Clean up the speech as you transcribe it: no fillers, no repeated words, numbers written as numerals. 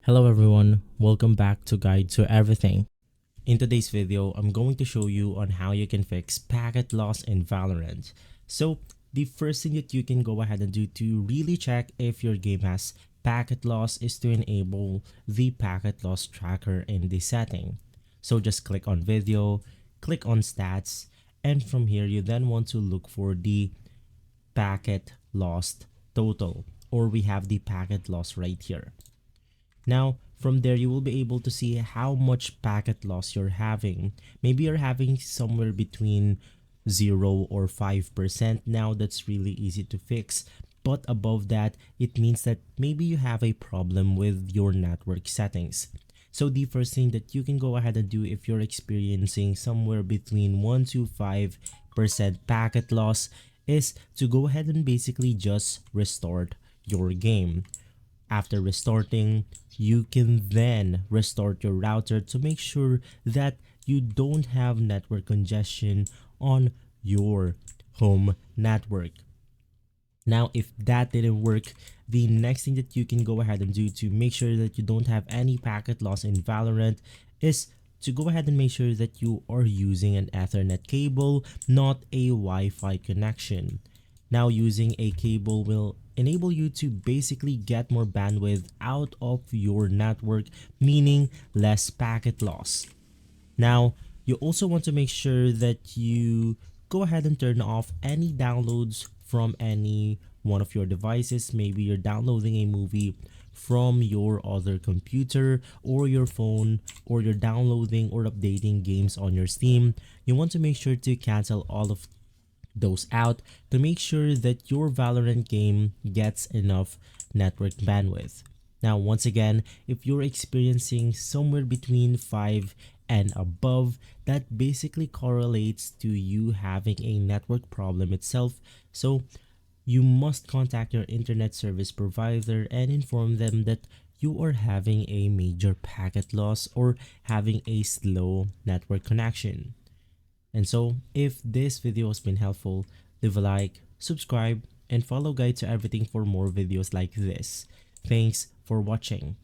Hello everyone, welcome back to Guide to Everything. In today's video, I'm going to show you on how you can fix packet loss in Valorant. So the first thing that you can go ahead and do to really check if your game has packet loss is to enable the packet loss tracker in the setting. So just click on video, click on stats, and from here you then want to look for the packet lost total, or we have the packet loss right here. Now, from there, you will be able to see how much packet loss you're having. Maybe you're having somewhere between 0 or 5%. Now, that's really easy to fix. But above that, it means that maybe you have a problem with your network settings. So the first thing that you can go ahead and do if you're experiencing somewhere between 1 to 5% packet loss is to go ahead and basically just restart your game. After restarting, you can then restart your router to make sure that you don't have network congestion on your home network. Now, if that didn't work, the next thing that you can go ahead and do to make sure that you don't have any packet loss in Valorant is to go ahead and make sure that you are using an Ethernet cable, not a Wi-Fi connection. Now, using a cable will enable you to basically get more bandwidth out of your network, meaning less packet loss. Now, you also want to make sure that you go ahead and turn off any downloads from any one of your devices. Maybe you're downloading a movie from your other computer or your phone, or you're downloading or updating games on your Steam. You want to make sure to cancel all of those out to make sure that your Valorant game gets enough network bandwidth. Now, once again, if you're experiencing somewhere between 5 and above, that basically correlates to you having a network problem itself. So you must contact your internet service provider and inform them that you are having a major packet loss or having a slow network connection. And so, if this video has been helpful, leave a like, subscribe, and follow Guide to Everything for more videos like this. Thanks for watching.